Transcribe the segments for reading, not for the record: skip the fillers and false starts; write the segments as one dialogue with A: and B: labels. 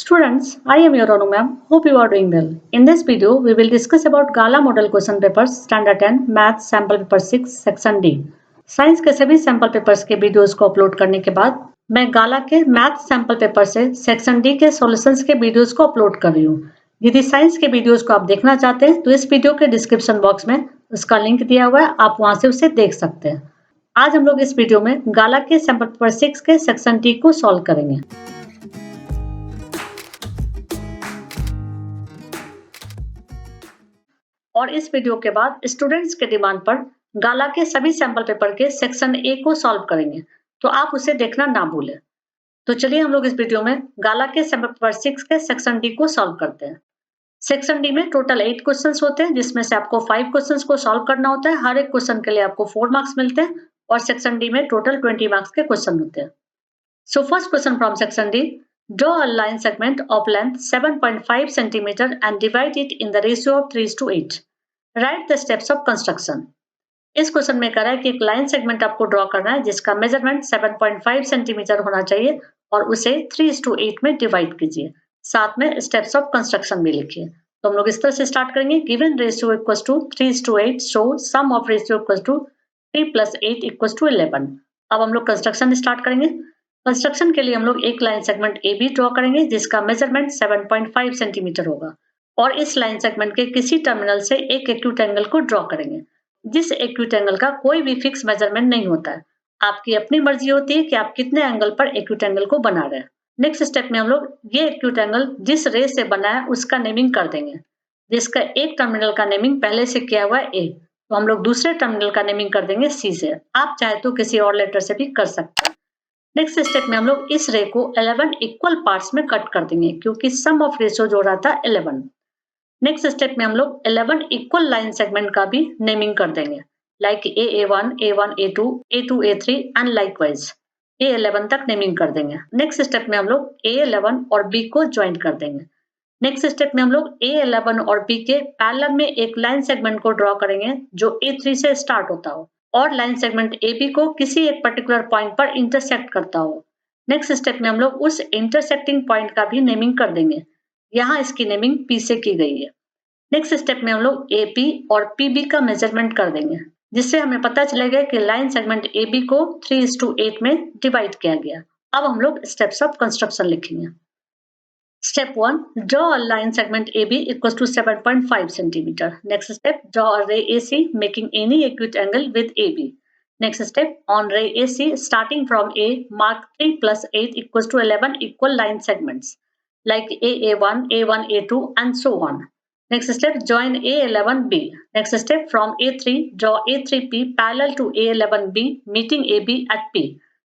A: Students, I am your Anu ma'am. Hope you are doing well. In this video, we will discuss about Gala Model Question Papers, Standard 10, Math, Sample Paper 6, Section D. Science के सभी sample papers के videos को upload करने के बाद मैं गाला के math sample paper से सेक्शन डी के सॉल्यूशंस के वीडियोस को अपलोड कर रही हूँ। यदि साइंस के वीडियोस को आप देखना चाहते हैं तो इस वीडियो के डिस्क्रिप्शन बॉक्स में उसका लिंक दिया हुआ है, आप वहां से उसे देख सकते हैं। आज हम लोग इस वीडियो में गाला के सैंपल पेपर 6 के सेक्शन डी को सॉल्व करेंगे। और इस वीडियो के बाद स्टूडेंट्स के डिमांड पर गाला के सभी सैंपल पेपर के सेक्शन ए को सॉल्व करेंगे, तो आप उसे देखना ना भूलें। तो चलिए हम लोग इस वीडियो में गाला के सैंपल पेपर 6 के सेक्शन डी को सॉल्व करते हैं। सेक्शन डी में टोटल 8 क्वेश्चंस होते हैं, जिसमें से आपको 5 क्वेश्चंस को सॉल्व करना होता है। हर एक क्वेश्चन के लिए आपको 4 मार्क्स मिलते हैं और सेक्शन डी में टोटल 20 मार्क्स के क्वेश्चन होते हैं। So first question from section D, draw a line segment of length 7.5 cm and divide it in the ratio of 3:8. Write the steps of construction. इस question में कह रहा है कि एक लाइन सेगमेंट आपको ड्रॉ करना है जिसका मेजरमेंट 7.5 सेंटीमीटर होना चाहिए और उसे 3:8 में डिवाइड कीजिए। साथ में स्टेप्स ऑफ कंस्ट्रक्शन भी लिखिए। तो हम लोग इस तरह से स्टार्ट करेंगे। Given ratio equals to 3:8, so sum of ratio equals to 3 + 8 equals to 11। अब हम लोग कंस्ट्रक्शन स्टार्ट करेंगे। कंस्ट्रक्शन के लिए हम लोग एक line segment A B draw करेंगे जिसका मेजरमेंट 7.5 सेंटीमीटर होगा और इस लाइन सेगमेंट के किसी टर्मिनल से एक एक्यूट एंगल को ड्रॉ करेंगे। जिस एक्यूट एंगल का कोई भी फिक्स मेजरमेंट नहीं होता है, आपकी अपनी मर्जी होती है कि आप कितने एंगल पर एक्यूट एंगल को बना रहे हैं। नेक्स्ट स्टेप में हम लोग ये एक्यूट एंगल जिस रे से बना है उसका नेमिंग कर देंगे। जिसका एक टर्मिनल का नेमिंग पहले से किया हुआ है ए, तो हम लोग दूसरे टर्मिनल का नेमिंग कर देंगे सी से। आप चाहे तो किसी और लेटर से भी कर सकते हैं। नेक्स्ट स्टेप में हम लोग इस रे को 11 इक्वल पार्ट्स में कट कर देंगे क्योंकि सम ऑफ रेशियो जो रहा था 11। नेक्स्ट स्टेप में हम लोग 11 इक्वल लाइन सेगमेंट का भी नेमिंग कर देंगे, like A1, A1, A2, A2, A3 and likewise A11 तक नेमिंग कर देंगे। नेक्स्ट स्टेप में हम लोग A11 और B को ज्वाइन कर देंगे। नेक्स्ट स्टेप में हम लोग A11 और B के पैरेलल में एक लाइन सेगमेंट को ड्रॉ करेंगे जो A3 से स्टार्ट होता हो और लाइन सेगमेंट AB को किसी एक पर्टिकुलर पॉइंट पर इंटरसेक्ट करता हो। नेक्स्ट स्टेप में हम लोग उस इंटरसेक्टिंग पॉइंट का भी नेमिंग कर देंगे। यहाँ इसकी नेमिंग P से की गई है। नेक्स्ट स्टेप में हम लोग AP और PB का मेजरमेंट कर देंगे, जिससे हमें पता चलेगा कि लाइन सेगमेंट AB को 3:8 में डिवाइड किया गया। अब हम लोग स्टेप्स ऑफ कंस्ट्रक्शन लिखेंगे। Step 1. Draw a line segment AB equals to 7.5 cm. Next step, draw a ray AC making any acute angle with AB. Next step, on ray AC starting from A, mark 3 + 8 equals to 11 equal line segments like AA1, A1, A2 and so on. Next step, join A11B. Next step, from A3, draw A3P parallel to A11B meeting AB at P.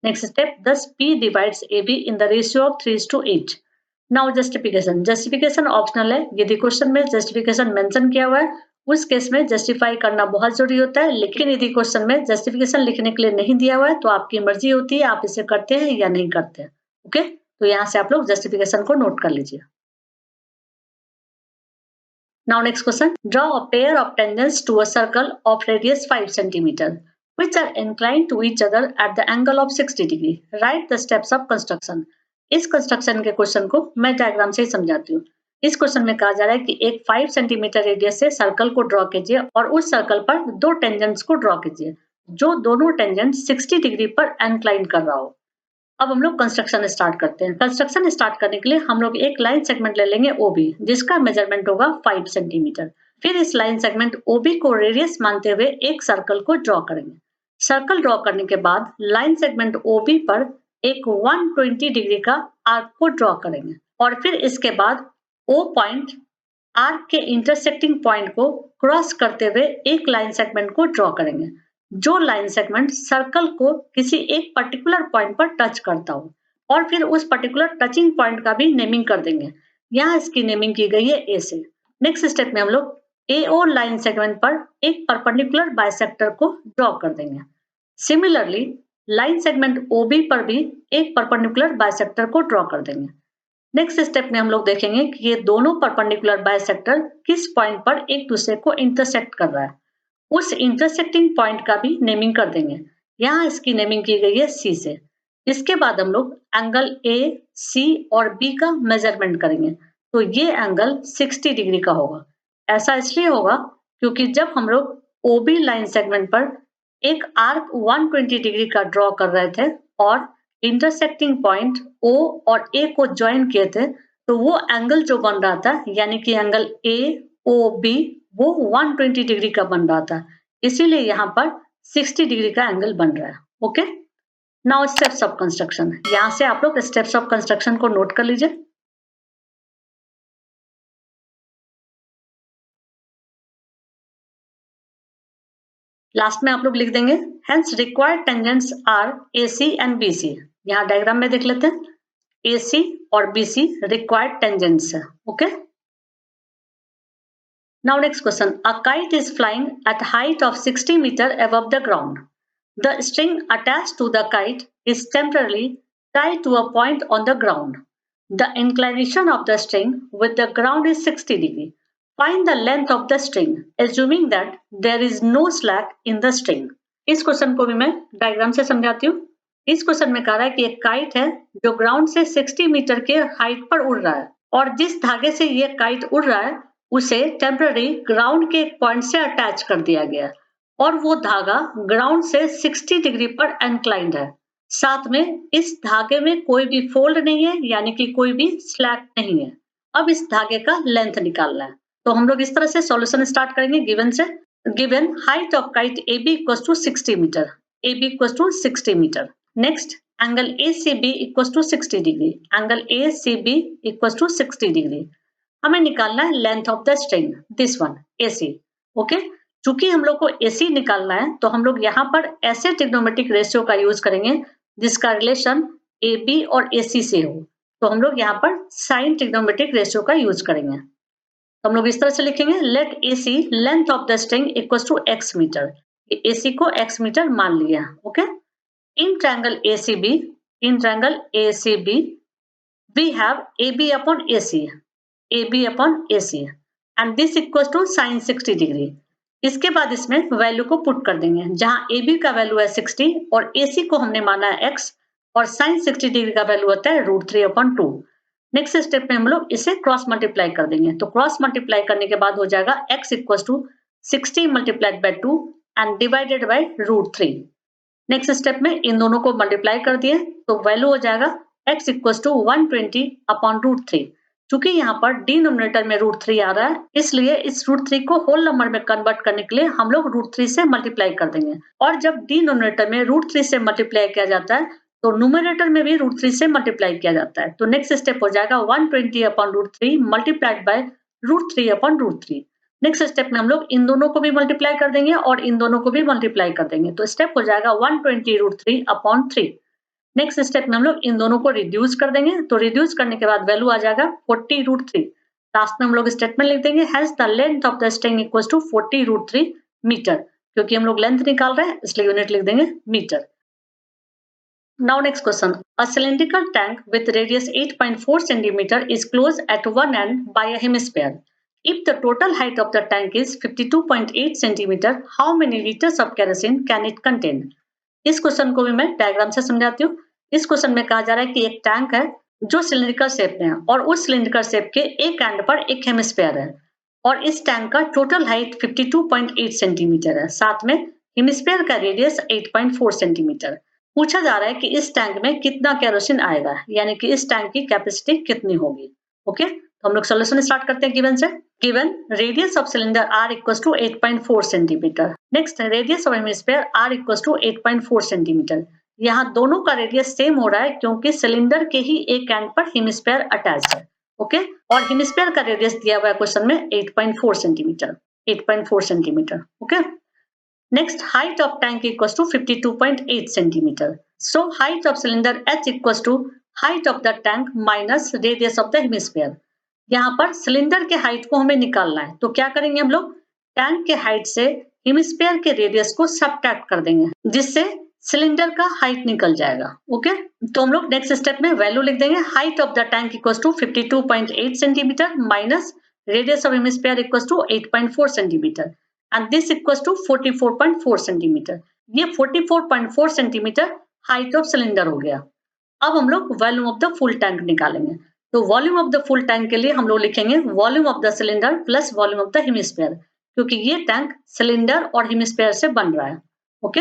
A: Next step, thus P divides AB in the ratio of 3:8. Now justification optional है। यदि question में justification mention किया हुआ है उस case में justify करना बहुत जरूरी होता है, लेकिन यदि क्वेश्चन में जस्टिफिकेशन लिखने के लिए नहीं दिया हुआ है तो आपकी मर्जी होती है आप इसे करते हैं या नहीं करते हैं। ओके, तो यहाँ से आप लोग जस्टिफिकेशन को नोट कर लीजिए। Now next question, draw a pair of tangents to a circle of radius 5 cm which are inclined to each other at the angle of 60 degree. Write the steps of construction. इस construction के question को मैं diagram से ही समझाती हूँ। इस question में कहा जा रहा है कि एक 5 सेंटीमीटर रेडियस से सर्कल को ड्रॉ कीजिए और उस सर्कल पर दो टेंजेंट्स को ड्रॉ कीजिए जो दोनों टेंजेंट 60 डिग्री पर इंक्लाइन कर रहा हो। अब हम लोग कंस्ट्रक्शन स्टार्ट करते हैं। कंस्ट्रक्शन स्टार्ट करने के लिए हम लोग एक लाइन सेगमेंट ले लेंगे OB जिसका मेजरमेंट होगा 5 सेंटीमीटर। फिर इस लाइन सेगमेंट OB को रेडियस मानते हुए एक सर्कल को ड्रॉ करेंगे। सर्कल ड्रॉ करने के बाद लाइन सेगमेंट OB पर एक 120 डिग्री का आर्क को ड्रॉ करेंगे और फिर इसके बाद O पॉइंट आर्क के इंटरसेक्टिंग पॉइंट को क्रॉस करते हुए एक लाइन सेगमेंट को ड्रॉ करेंगे जो लाइन सेगमेंट सर्कल को किसी एक पर्टिकुलर पॉइंट पर टच करता हो और फिर उस पर्टिकुलर टचिंग पॉइंट का भी नेमिंग कर देंगे। यहाँ इसकी नेमिंग की गई है A से। नेक्स्ट स्टेप में हम लोग AO लाइन सेगमेंट पर एक परपेंडिकुलर बाइसेक्टर को ड्रॉ कर देंगे। सिमिलरली लाइन सेगमेंट OB पर भी एक परपेंडिकुलर बाइसेक्टर को ड्रॉ कर देंगे। नेक्स्ट स्टेप में हम लोग देखेंगे कि ये दोनों परपेंडिकुलर बाइसेक्टर किस पॉइंट पर एक दूसरे को इंटरसेक्ट कर रहा है। उस इंटरसेक्टिंग पॉइंट का भी नेमिंग कर देंगे। यहाँ इसकी नेमिंग की गई है C से। इसके बाद हम लोग एंगल A सी और बी का मेजरमेंट करेंगे तो ये एंगल 60 डिग्री का होगा। ऐसा इसलिए होगा क्योंकि जब हम लोग ओबी लाइन सेगमेंट पर एक आर्क 120 डिग्री का ड्रॉ कर रहे थे और इंटरसेक्टिंग पॉइंट ओ और ए को ज्वाइन किए थे तो वो एंगल जो बन रहा था यानी कि एंगल ए ओ बी वो 120 डिग्री का बन रहा था, इसीलिए यहाँ पर 60 डिग्री का एंगल बन रहा है। Okay, now steps of construction. यहाँ से आप लोग स्टेप्स ऑफ कंस्ट्रक्शन को नोट कर लीजिए। लास्ट में आप लोग लिख देंगे hence required tangents are AC and BC। यहाँ डायग्राम में देख लेते हैं, AC और BC रिक्वायर्ड टेंजेंट्स है। Okay, now next question, a kite is flying at height of 60 meter above the ground. The string attached to the kite is temporarily tied to a point on the ground. The inclination of the string with the ground is 60 degree. Find the length of the string, assuming that there is no slack in the string. इस question को भी मैं diagram से समझाती हूँ। इस question में कह रहा है कि एक काइट है जो ग्राउंड से 60 मीटर के हाइट पर उड़ रहा है और जिस धागे से ये काइट उड़ रहा है उसे टेम्पररी ग्राउंड के एक पॉइंट से अटैच कर दिया गया और वो धागा ग्राउंड से 60 डिग्री पर इंक्लाइंड है। साथ में इस धागे में कोई भी फोल्ड नहीं है यानी कि कोई भी स्लैक नहीं है। अब इस धागे का लेंथ निकालना है तो हम लोग इस तरह से सॉल्यूशन स्टार्ट करेंगे गिवन से। Given height of kite AB equals to 60 meter. AB equals to 60 meter. Next, angle ACB equals to 60 degree. Angle ACB equals to 60 degree. हमें निकालना है length of the string, this one AC। Okay, चूंकि हम लोग को AC निकालना है तो हम लोग यहाँ पर ऐसे ट्रिग्नोमेट्रिक रेशियो का यूज करेंगे जिसका रिलेशन AB और AC से हो। तो हम लोग यहाँ पर साइन ट्रिग्नोमेट्रिक रेशियो का यूज करेंगे। तो हम लोग इस तरह से लिखेंगे let AC length of the string equals to x metre. AC को x मीटर मान लिया। Okay, in triangle ACB we have AB upon AC and this equals to sin 60 degree. इसके बाद इसमें वैल्यू को पुट कर देंगे जहां AB का वैल्यू है 60 और AC को हमने माना है x और sin 60 डिग्री का वैल्यू होता है √3/2। नेक्स्ट स्टेप में हम लोग इसे क्रॉस मल्टीप्लाई कर देंगे तो क्रॉस मल्टीप्लाई करने के बाद हो जाएगा x equals to 60 multiplied by 2 and divided by √3। Next step में इन दोनों को मल्टीप्लाई कर दिए तो वैल्यू हो जाएगा x इक्वल्स टू 120/√3। चूंकि यहाँ पर डिनोमिनेटर में √3 आ रहा है इसलिए इस √3 को होल नंबर में कन्वर्ट करने के लिए हम लोग √3 से मल्टीप्लाई कर देंगे और जब डिनोमिनेटर में √3 से मल्टीप्लाई किया जाता है तो न्यूमरेटर में भी √3 से मल्टीप्लाई किया जाता है। तो नेक्स्ट स्टेप हो जाएगा 120/√3 मल्टीप्लाइड बाय √3/√3। नेक्स्ट स्टेप में हम लोग इन दोनों को भी मल्टीप्लाई कर देंगे और इन दोनों को भी मल्टीप्लाई कर देंगे तो स्टेप हो जाएगा 120√3/3। नेक्स्ट स्टेप में हम लोग इन दोनों को रिड्यूस कर देंगे तो रिड्यूस करने के बाद वैल्यू आ जाएगा 40√3। लास्ट में हम लोग स्टेटमेंट लिख देंगे hence the length of the string equals to 40√3 metre. क्योंकि हम लोग लेंथ निकाल रहे हैं इसलिए यूनिट लिख देंगे metre. Now next question. A cylindrical tank with radius 8.4 centimeter is closed at one end by a hemisphere. If the total height of the tank is 52.8 centimeter, how many liters of kerosene can it contain? इस question को भी मैं diagram से समझाती हूँ। इस question में कहा जा रहा है कि एक टैंक है जो सिलिंड्रिकल शेप में है और उस सिलिंड्रिकल शेप के एक एंड पर एक हेमिस्फीयर है और इस टैंक का टोटल हाइट 52.8 सेंटीमीटर है, साथ में हेमिस्फीयर का रेडियस 8.4 सेंटीमीटर। पूछा जा रहा है कि इस टैंक में कितना केरोसिन आएगा यानी कि इस टैंक की कैपेसिटी कितनी होगी। ओके, तो हम लोग सॉल्यूशन स्टार्ट करते हैं गिवन से। Given radius of cylinder r equals to 8.4 centimetre. Next radius of hemisphere r equals to 8.4 centimetre. यहाँ दोनों का रेडियस सेम हो रहा है क्योंकि सिलेंडर के ही एक एंड पर हेमिस्फीयर अटैच है। ओके, और हेमिस्फीयर का रेडियस दिया हुआ है क्वेश्चन में 8.4 centimetre. 8.4 centimetre. Okay, next height of tank equals to 52.8 centimeter. So height of cylinder h equals to height of the tank minus radius of the hemisphere. यहाँ पर cylinder के height को हमें निकालना है तो क्या करेंगे हम लोग टैंक के हाइट से हेमिस्फीयर के रेडियस को सबट्रैक्ट कर देंगे जिससे सिलेंडर का हाइट निकल जाएगा। ओके, तो हम लोग नेक्स्ट स्टेप में वैल्यू लिख देंगे height of the tank equals to 52.8 centimetre minus radius of hemisphere equals to 8.4 centimetre and this equals to 44.4 centimetre. ये 44.4 सेंटीमीटर हाइट ऑफ सिलेंडर हो गया। अब हम लोग volume of the full tank निकालेंगे। तो volume of the full tank के लिए हम लोग लिखेंगे volume of the cylinder plus volume of the hemisphere, क्योंकि ये टैंक सिलेंडर और हेमिस्फीयर से बन रहा है। ओके,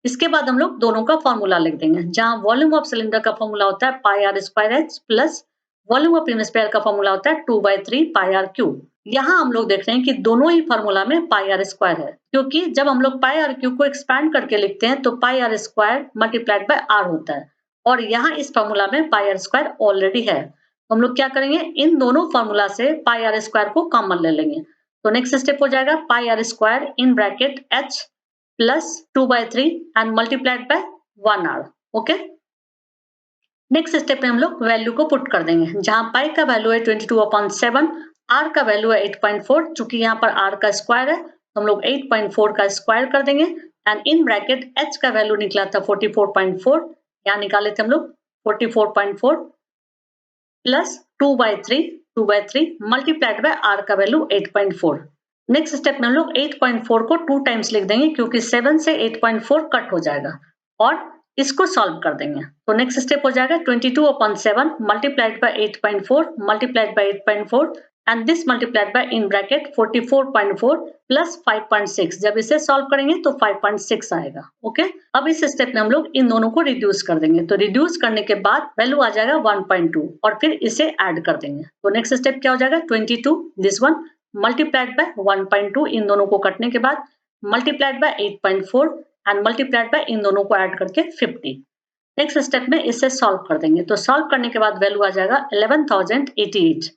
A: इसके बाद हम लोग दोनों का फॉर्मूला लिख देंगे, जहां वॉल्यूम ऑफ सिलेंडर का फॉर्मूला होता है pi r square h plus volume of hemisphere का फॉर्मूला होता है 2/3 पाई आर क्यूब। यहाँ हम लोग देख रहे हैं कि दोनों ही फॉर्मूला में पाई आर स्क्वायर है, क्योंकि जब हम लोग पाई आर क्यूब को एक्सपैंड करके लिखते हैं तो pi r square multiplied by r होता है, और यहाँ इस फॉर्मूला में पाई आर स्क्वायर ऑलरेडी है। तो हम लोग क्या करेंगे, इन दोनों फॉर्मूला से पाई आर स्क्वायर को कॉमन ले लेंगे। तो नेक्स्ट स्टेप हो जाएगा pi r square in bracket h plus 2/3 and multiplied by 1 r. Okay, next step में हम लोग वैल्यू को पुट कर देंगे, जहां पाई का वैल्यू है 22/7, आर का वैल्यू है 8.4, चूंकि यहाँ पर आर का स्क्वायर है तो हम लोग 8.4 का स्क्वायर कर देंगे, एंड इन ब्रैकेट एच का वैल्यू निकला था 44.4, यहाँ निकाले थे हम लोग 44.4 प्लस 2/3 मल्टीप्लाइड बाय आर का वैल्यू 8.4। नेक्स्ट स्टेप में हम लोग 8.4 को 2 टाइम्स लिख देंगे, क्योंकि 7 से 8.4 कट हो जाएगा, और इसको सॉल्व कर देंगे। तो नेक्स्ट स्टेप हो जाएगा 22/7 multiplied by 8.4 multiplied by 8.4 and this multiplied by in bracket 44.4 plus 5.6। जब इसे सॉल्व करेंगे तो 5.6 आएगा। ओके, अब इस स्टेप में हम लोग इन दोनों को रिड्यूस कर देंगे। तो रिड्यूस करने के बाद वैल्यू आ जाएगा 1.2 और फिर इसे ऐड कर देंगे। तो नेक्स्ट स्टेप क्या हो जाएगा, 22 दिस वन मल्टीप्लाइड बाय 1.2, इन दोनों को कटने के बाद multiplied by 8.4 and multiplied by इन दोनों को ऐड करके 50। नेक्स्ट स्टेप में इसे सॉल्व कर देंगे। तो सॉल्व करने के बाद वैल्यू आ जाएगा 11,088।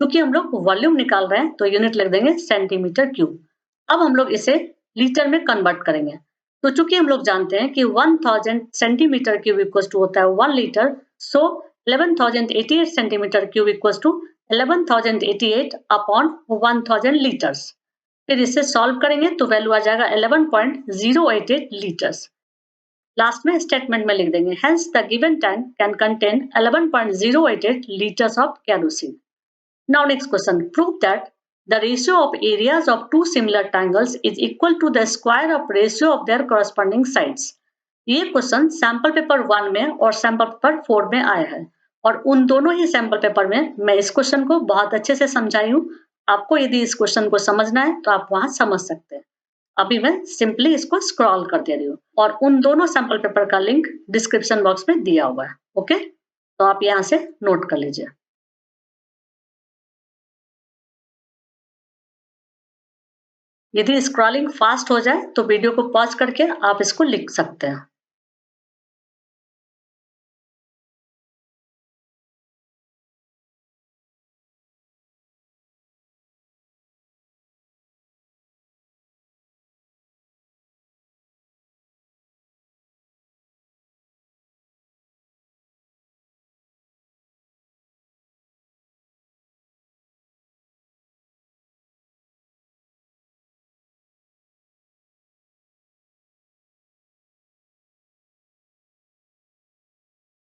A: क्योंकि हम लोग वॉल्यूम निकाल रहे हैं तो यूनिट लिख देंगे सेंटीमीटर क्यूब। अब हम लोग इसे लीटर में कन्वर्ट करेंगे। तो चूंकि हम लोग जानते हैं कि 1000 सेंटीमीटर क्यूब इक्वल टू होता है 1 litre, so 11,088 centimetre cube equal to 11,088 upon 1000 litres. फिर इसे सॉल्व करेंगे तो वैल्यू आ जाएगा 11.088 लीटर्स। लास्ट में स्टेटमेंट में लिख देंगे hence the given tank can contain 11.088 liters of kerosene. Now next question, prove that the ratio of areas of two similar triangles is equal to the square of ratio of their corresponding sides. ये question sample paper 1 में और sample paper 4 में आया है, और उन दोनों ही sample paper में मैं इस क्वेश्चन को बहुत अच्छे से समझाई हूँ। आपको यदि इस क्वेश्चन को समझना है तो आप वहां समझ सकते हैं। अभी मैं सिंपली इसको स्क्रॉल कर दे रही हूँ, और उन दोनों सैंपल पेपर का लिंक डिस्क्रिप्शन बॉक्स में दिया हुआ है। ओके, तो आप यहाँ से नोट कर लीजिए। यदि स्क्रॉलिंग फास्ट हो जाए तो वीडियो को पॉज करके आप इसको लिख सकते हैं।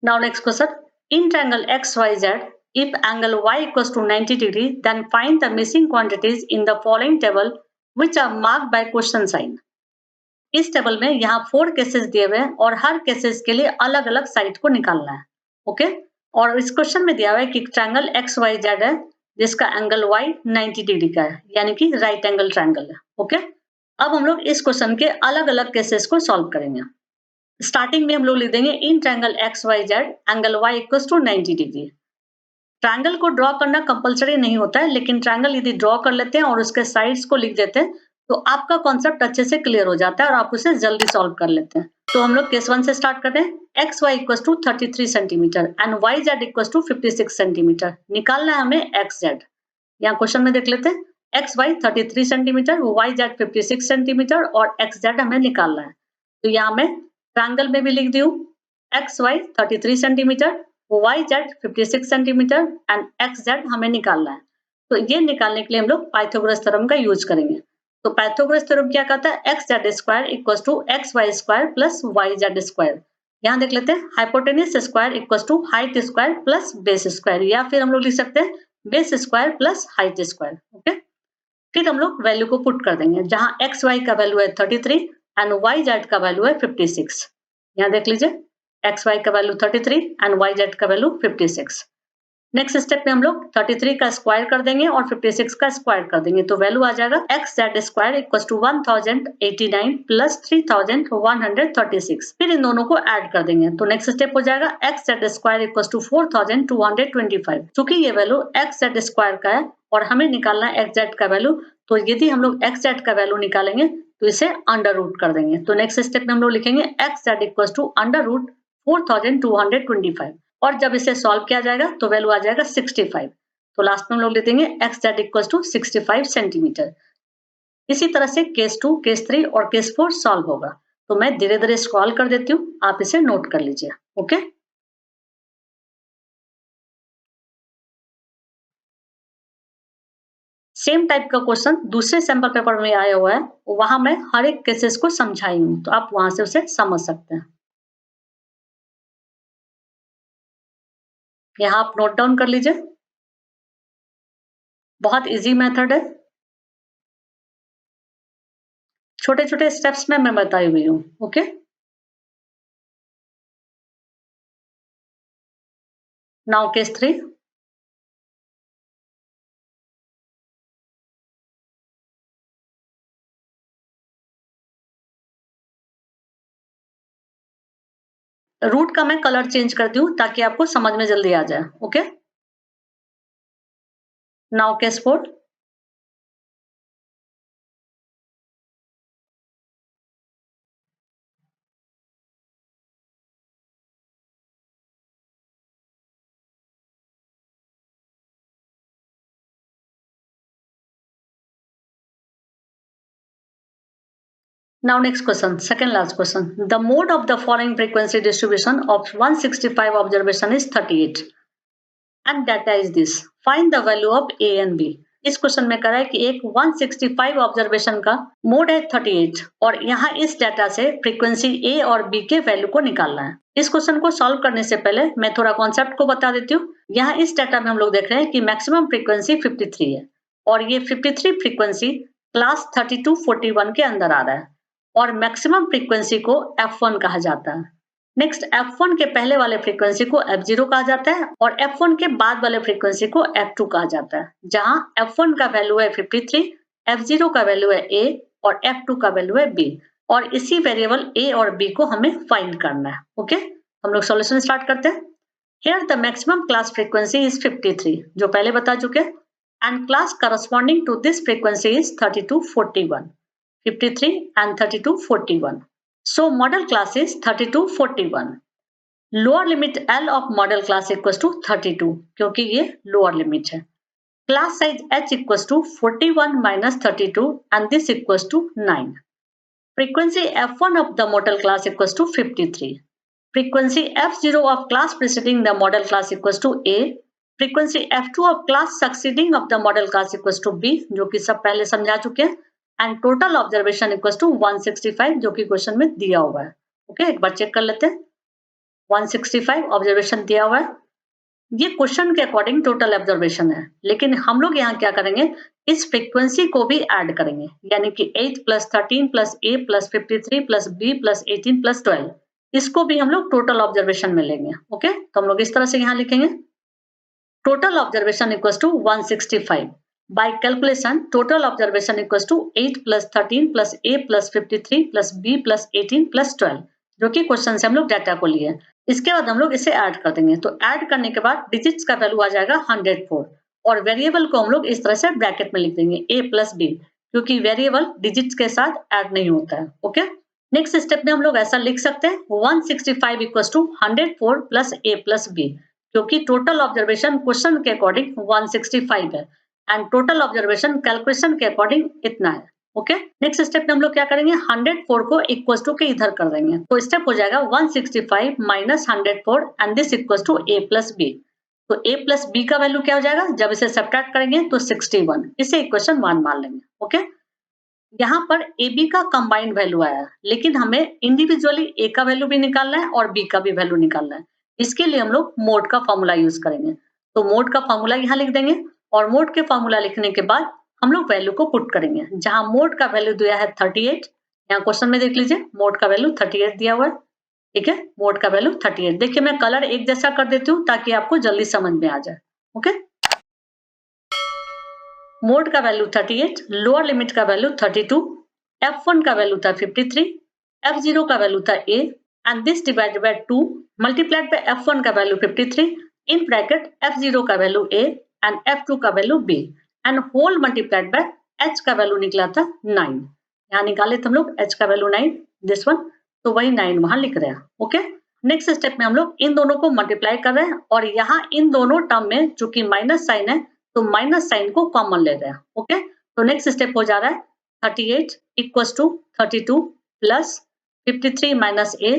A: Now next question. In triangle XYZ, if angle Y equals to 90 degree, then find the missing quantities in the following table which are marked by question sign. इस टेबल में यहाँ 4 केसेस दिए हुए हैं और हर केसेस के लिए अलग अलग साइड को निकालना है। ओके, और इस क्वेश्चन में दिया हुआ है कि ट्रायंगल XYZ है जिसका एंगल Y 90 डिग्री का है, यानी कि राइट एंगल ट्रायंगल है। ओके, अब हम लोग इस क्वेश्चन के अलग अलग केसेस को सॉल्व करेंगे। स्टार्टिंग में हम लोग लिख देंगे in triangle XYZ angle Y equals to 90 degree. Triangle को ड्रॉ करना कंपलसरी नहीं होता है, लेकिन ट्रायंगल यदि ड्रॉ कर लेते हैं और उसके साइड्स को लिख देते हैं तो आपका कॉन्सेप्ट अच्छे से क्लियर हो जाता है और आप उसे जल्दी सॉल्व कर लेते हैं। तो हम लोग केस 1 से स्टार्ट करते हैं। XY equals to 33 centimetre and YZ equals to 56 centimetre. निकालना है हमें XZ। यहाँ क्वेश्चन में देख लेते हैं, XY 33 सेंटीमीटर, YZ 56 सेंटीमीटर और XZ हमें निकालना है। तो यहाँ मैं ट्रायंगल में भी लिख दी हूँ XY 33 centimetre, YZ 56 centimetre and XZ हमें निकालना है। तो ये निकालने के लिए हम लोग पाइथागोरस थ्योरम का यूज करेंगे। तो पाइथागोरस थ्योरम क्या कहता है, XZ square equals to XY square plus YZ square. यहाँ देख लेते हैं, hypotenuse square equals to height square plus base square, या फिर हम लोग लिख सकते हैं base square plus height square. Okay, फिर हम लोग वैल्यू को पुट कर देंगे, जहां XY का वैल्यू है 33 एंड YZ का वैल्यू है 56। यहाँ देख लीजिए एक्स वाई का वैल्यू 33 एंड वाई जेड का वैल्यू 56। नेक्स्ट स्टेप में हम लोग 33 का स्क्वायर कर देंगे और 56 का स्क्वायर कर देंगे, तो वैल्यू आ जाएगा X Z square equal to 1089 plus 3136। फिर इन दोनों को ऐड कर देंगे, तो नेक्स्ट स्टेप हो जाएगा X Z square equal to 4225। चूंकि ये वैल्यू एक्स जेड स्क्वायर का है और हमें निकालना है एक्स जेड का वैल्यू, तो यदि हम लोग एक्स जेड का वैल्यू निकालेंगे तो इसे अंडर रूट कर देंगे। तो नेक्स्ट स्टेप में हम लोग लिखेंगे X Z equal to under root 4225 और जब इसे सॉल्व किया जाएगा तो वैल्यू आ जाएगा 65। तो लास्ट में हम लोग ले देंगे X Z equal to 65 centimetre. इसी तरह से केस 2, केस 3 और केस 4 सॉल्व होगा। तो मैं धीरे धीरे स्क्रॉल कर देती हूँ, आप इसे नोट कर लीजिए। ओके, सेम टाइप का क्वेश्चन दूसरे सैंपल पेपर में आया हुआ है, वहां मैं हर एक केसेस को समझाई हूँ, तो आप वहां से उसे समझ सकते हैं। यहाँ आप नोट डाउन कर लीजिए, बहुत इजी मेथड है, छोटे छोटे स्टेप्स में मैं बताई हुई हूँ। Okay, now case 3। रूट का मैं कलर चेंज करती हूँ ताकि आपको समझ में जल्दी आ जाए। Okay, now case 4। Now next question, second last question. The mode of the following frequency distribution of 165 observation is 38 and data is this. Find the value of A and B. इस question में कह रहा है कि एक 165 observation का mode है 38 और यहाँ इस डाटा से फ्रीक्वेंसी A और B के वैल्यू को निकालना है। इस क्वेश्चन को सॉल्व करने से पहले मैं थोड़ा कॉन्सेप्ट को बता देती हूँ। यहाँ इस डाटा में हम लोग देख रहे हैं कि मैक्सिमम फ्रीक्वेंसी 53 है और ये 53 फ्रीक्वेंसी क्लास 3241 के अंदर आ रहा है और मैक्सिमम फ्रीक्वेंसी को F1 कहा जाता है। नेक्स्ट F1 के पहले वाले फ्रीक्वेंसी को F0 कहा जाता है और F1 के बाद वाले फ्रीक्वेंसी को F2 कहा जाता है। जहां F1 का वैल्यू है 53, F0 का वैल्यू है A और F2 का वैल्यू है B और इसी वेरिएबल A और B को हमें फाइंड करना है। ओके, हम लोग सॉल्यूशन स्टार्ट करते हैं। Here the maximum class frequency is 53 जो पहले बता चुके हैं and class corresponding to this frequency is 3241, 53 and 3241. So model class is 3241. Lower limit L of model class equals to 32 क्योंकि ये lower limit है। Class size H equals to 41 minus 32 and this equals to 9. Frequency F1 of the model class equals to 53. Frequency F0 of class preceding the model class equals to A. Frequency F2 of class succeeding of the model class equals to B जो कि सब पहले समझा चुके हैं and total observation equals to 165 जो कि question में दिया हुआ है। ओके, एक बार चेक कर लेते हैं। 165 ऑब्जर्वेशन दिया हुआ है, ये क्वेश्चन के अकॉर्डिंग टोटल ऑब्जर्वेशन है, लेकिन हम लोग यहाँ क्या करेंगे, इस फ्रीक्वेंसी को भी ऐड करेंगे, यानी कि 8 plus 13 plus A plus 53 plus B plus 18 plus 12, इसको भी हम लोग टोटल ऑब्जर्वेशन में लेंगे। ओके, तो हम लोग इस तरह से यहाँ लिखेंगे total observation equals to 165 by calculation total observation equals to 8 plus 13 plus A plus 53 plus B plus 18 plus 12 जो कि क्वेश्चन से हम लोग डाटा को लिए। इसके बाद हम लोग इसे ऐड कर देंगे, तो ऐड करने के बाद डिजिट्स का वैल्यू आ जाएगा 104 और वेरिएबल को हम लोग इस तरह से ब्रैकेट में लिख देंगे A plus B क्योंकि वेरिएबल डिजिट्स के साथ ऐड नहीं होता है। ओके, नेक्स्ट स्टेप में हम लोग ऐसा लिख सकते हैं 165 equals to 104 plus A plus B क्योंकि टोटल ऑब्जर्वेशन क्वेश्चन के अकॉर्डिंग 165 है एंड टोटल ऑब्जर्वेशन कैलकुलेशन के अकॉर्डिंग इतना है। ओके, नेक्स्ट स्टेप में हम लोग क्या करेंगे, 104 को इक्वल्स टू के इधर कर देंगे, तो स्टेप हो जाएगा 165 minus 104 and this equals to A plus B। तो A प्लस B का वैल्यू क्या हो जाएगा, जब इसे सब्ट्रैक्ट करेंगे तो 61, इसे इक्वेशन 1 मान लेंगे। ओके, यहाँ पर AB का कंबाइंड वैल्यू आया है, लेकिन हमें इंडिविजुअली A का वैल्यू भी निकालना है और B का भी वैल्यू निकालना है। इसके लिए हम लोग मोड का फॉर्मूला यूज करेंगे, तो मोड का फॉर्मूला यहाँ लिख देंगे और मोड के फॉर्मूला लिखने के बाद हम लोग वैल्यू को पुट करेंगे। जहां मोड का वैल्यू दिया है 38, यहाँ क्वेश्चन में देख लीजिए मोड का वैल्यू 38 दिया हुआ है ठीक है, मोड का वैल्यू 38। देखिए मैं कलर एक जैसा कर देती हूँ ताकि आपको जल्दी समझ में आ जाए। ओके, मोड का वैल्यू 38, लोअर लिमिट का वैल्यू 32, F1 का वैल्यू था 53, F0 का वैल्यू था A and this divided by 2 multiplied by F1 का वैल्यू 53 इन ब्रैकेट F0 का वैल्यू A एंड F2 का value B and whole multiplied by H का value निकला था 9। यहाँ निकाले थे हम लोग H का वैल्यू 9, दिस वन, तो वही 9 वहां लिख रहे हैं। ओके, नेक्स्ट स्टेप में हम लोग इन दोनों को मल्टीप्लाई कर रहे हैं और यहाँ इन दोनों टर्म में जो कि माइनस साइन है तो माइनस साइन को कॉमन ले रहे हैं। ओके, तो नेक्स्ट स्टेप हो जा रहा है 38 equals to 32 plus 53 minus a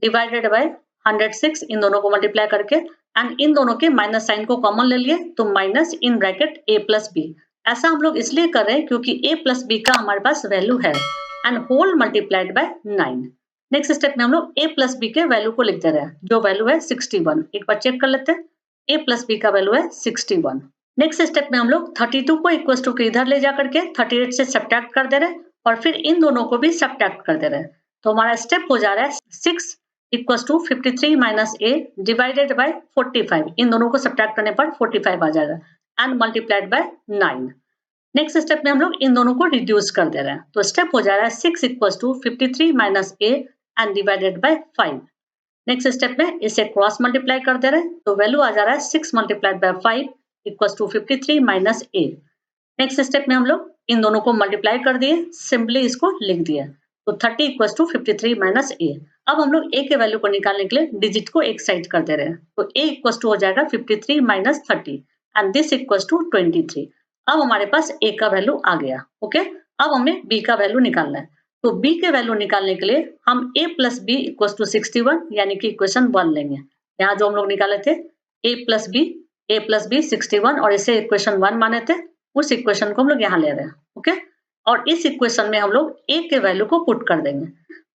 A: divided by 106, इन दोनों को मल्टीप्लाई करके एंड इन दोनों के माइनस साइन को कॉमन ले लिए तो minus in bracket a plus b. ऐसा हम लोग इसलिए कर रहे हैं क्योंकि ए प्लस बी का हमारे पास वैल्यू है and whole multiplied by 9। Next step में हम लोग a प्लस बी के वैल्यू को लिख दे रहे हैं, जो वैल्यू है 61। एक बार चेक कर लेते हैं, a प्लस बी का वैल्यू है 61। नेक्स्ट स्टेप में हम लोग 32 को इक्वल टू के इधर ले जा करके 38 से सब्ट्रैक्ट कर दे रहे हैं और फिर इन दोनों को भी सब्ट्रैक्ट कर दे रहे हैं। तो हमारा स्टेप हो जा रहा है 6 equal to 53 minus a divided by 45, इन दोनों को सब्ट्रैक्ट करने पर 45 आ जाएगा and multiplied by 9। Next step में हम लोग इन दोनों को रिड्यूस कर दे रहे हैं, तो स्टेप हो जा रहा है 6 equal to 53 minus a and divided by 5। Next step में इसे क्रॉस मल्टीप्लाई कर दे रहे हैं तो वैल्यू आ जा रहा है 6 multiplied by 5 equals to 53 minus a। Next step में हम लोग इन दोनों को मल्टीप्लाई कर दिए, सिंपली इसको लिख दिया तो 30 इक्वल्स टू 53 माइनस a। अब हम लोग a के वैल्यू को निकालने के लिए डिजिट को एक साइड कर दे रहे हैं, तो a इक्वल्स टू हो जाएगा 53 minus 30 and this equals to 23। अब हमारे पास a का वैल्यू आ गया। ओके, अब हमें b का वैल्यू निकालना है, तो b के वैल्यू निकालने के लिए हम a plus b equal to 61 यानी कि इक्वेशन 1 लेंगे। यहाँ जो हम लोग निकाले थे a प्लस बी 61 और इसे इक्वेशन 1 माने थे, उस इक्वेशन को हम लोग यहाँ ले रहे हैं। ओके, और इस इक्वेशन में हम लोग a के वैल्यू को पुट कर देंगे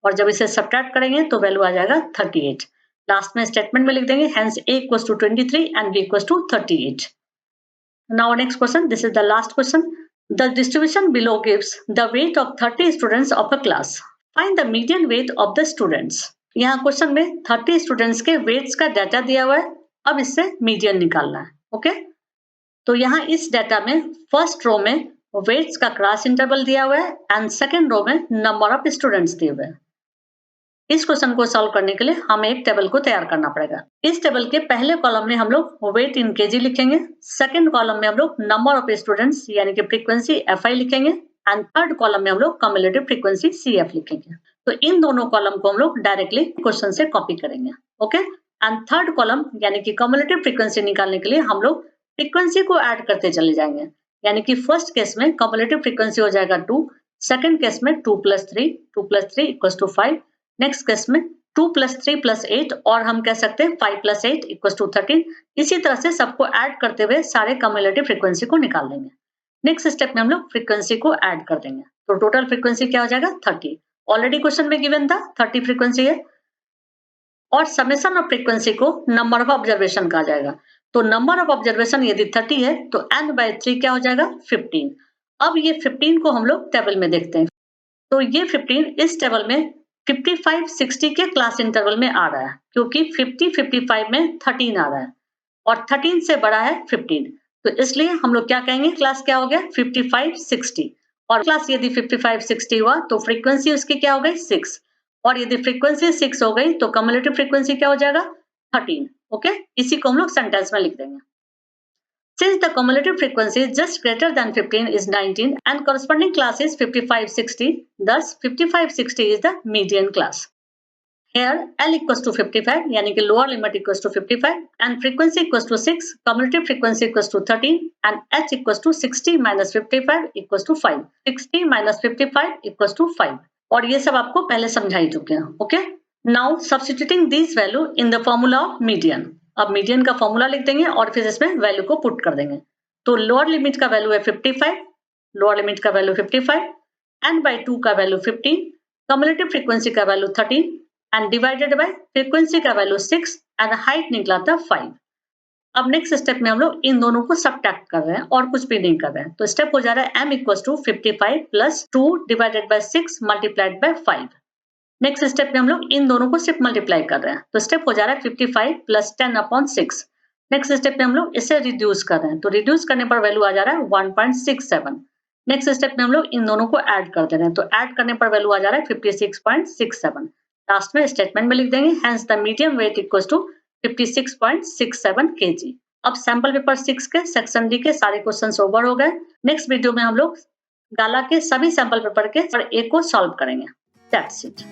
A: और जब इसे सब्ट्रैक्ट करेंगे तो वैल्यू आ जाएगा 38। लास्ट में स्टेटमेंट में लिख देंगे hence a equal to 23 and b equal to 38। Now next question, this is the last question. The distribution below gives the weight of 30 students of a class. Find the median weight of the students. यहाँ question में 30 students के weights का data दिया हुआ है, अब इससे median निकालना है। ओके, तो यहाँ इस डाटा में फर्स्ट रो में वेट्स का क्लास इंटरवल दिया हुआ है एंड सेकेंड रो में नंबर ऑफ स्टूडेंट्स दिए हुए हैं। इस क्वेश्चन को सॉल्व करने के लिए हमें एक टेबल को तैयार करना पड़ेगा। इस टेबल के पहले कॉलम में हम लोग वेट इन केजी लिखेंगे, सेकंड कॉलम में हम लोग नंबर ऑफ स्टूडेंट्स यानी कि फ्रीक्वेंसी FI लिखेंगे एंड थर्ड कॉलम में हम लोग कम्युलेटिव फ्रीक्वेंसी CF लिखेंगे। तो इन दोनों कॉलम को हम लोग डायरेक्टली क्वेश्चन से कॉपी करेंगे। ओके, एंड थर्ड कॉलम यानी कि कम्युलेटिव फ्रीक्वेंसी निकालने के लिए हम लोग फ्रीक्वेंसी को ऐड करते चले जाएंगे, यानी कि फर्स्ट केस में कम्युलेटिव फ्रीक्वेंसी हो जाएगा 2, सेकंड केस में 2 + 3 इक्वल्स टू 5, नेक्स्ट केस में 2 + 3 + 8 और हम कह सकते हैं 5 + 8 इक्वल्स टू 13। इसी तरह से सबको ऐड करते हुए सारे कम्युलेटिव फ्रीक्वेंसी को निकाल लेंगे। नेक्स्ट स्टेप में हम लोग फ्रीक्वेंसी को ऐड कर देंगे, तो टोटल फ्रीक्वेंसी क्या हो जाएगा 30। ऑलरेडी क्वेश्चन में गिवन था 30 फ्रीक्वेंसी है और समेशन ऑफ फ्रीक्वेंसी को नंबर ऑफ ऑब्जर्वेशन कहा जाएगा। तो नंबर ऑफ ऑब्जर्वेशन यदि 30 है तो n/3 क्या हो जाएगा 15। अब ये 15 को हम लोग टेबल में देखते हैं, तो ये 15 इस टेबल में 55-60 के क्लास इंटरवल में आ रहा है, क्योंकि 50-55 में 13 आ रहा है और 13 से बड़ा है 15, तो इसलिए हम लोग क्या कहेंगे क्लास क्या हो गया 55-60। और क्लास यदि 55-60 हुआ तो फ्रीक्वेंसी उसकी क्या हो गई 6, और यदि फ्रीक्वेंसी 6 हो गई तो कम्युलेटिव फ्रीक्वेंसी क्या हो जाएगा 13। ओके, इसी को हम लोग सेंटेंस में लिख देंगे। Since the cumulative frequency is just greater than 15 is 19 and corresponding class is 55-60, thus 55-60 is the median class. Here L equals to 55 यानी कि lower limit equals to 55 and frequency equals to 6, cumulative frequency equals to 13 and H equals to 60 minus 55 equals to 5. 60 minus 55 equals to 5. और ये सब आपको पहले समझा ही चुके हैं। Okay, now substituting these value in the formula of median. अब median का फॉर्मूला लिख देंगे और फिर इसमें वैल्यू को पुट कर देंगे। तो लोअर लिमिट का वैल्यू है 55, लोअर लिमिट का वैल्यू 55, n/2 का वैल्यू 15, कम्युलेटिव फ्रीक्वेंसी का value 13 and divided bye frequency का वैल्यू 6 एंड हाइट निकला था 5। अब नेक्स्ट स्टेप में हम लोग इन दोनों को सब्ट्रैक्ट कर रहे हैं और कुछ भी नहीं कर रहे हैं, तो स्टेप हो जा रहा है m = 55 + 2 / 6 × 5। नेक्स्ट स्टेप में हम लोग इन दोनों को सिर्फ मल्टीप्लाई कर रहे हैं, तो स्टेप हो जा रहा है 55 प्लस 10/6। नेक्स्ट स्टेप में हम लोग इसे रिड्यूस कर रहे हैं, तो रिड्यूस करने पर वैल्यू आ जा रहा है 1.67। नेक्स्ट स्टेप में हम लोग इन दोनों को ऐड कर दे रहे हैं, तो ऐड करने पर वैल्यू आ जा रहा है 56.67। लास्ट में स्टेटमेंट में लिख देंगे hence the medium weight equals to 56.67 kg। अब सैंपल पेपर 6 के सेक्शन डी के सारे क्वेश्चंस ओवर हो गए। नेक्स्ट वीडियो में हम लोग गाला के सभी सैंपल पेपर के पर एक को सॉल्व करेंगे। That's it.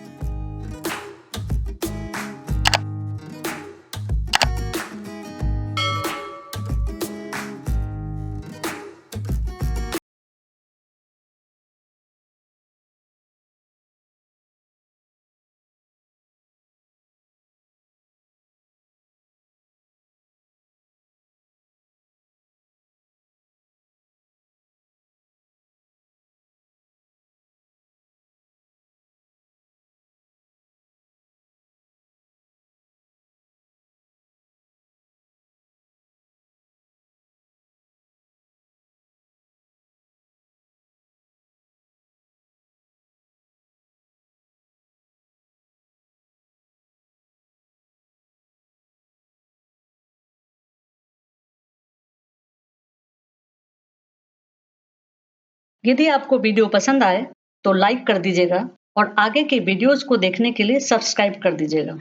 A: यदि आपको वीडियो पसंद आए तो लाइक कर दीजिएगा और आगे के वीडियोस को देखने के लिए सब्सक्राइब कर दीजिएगा।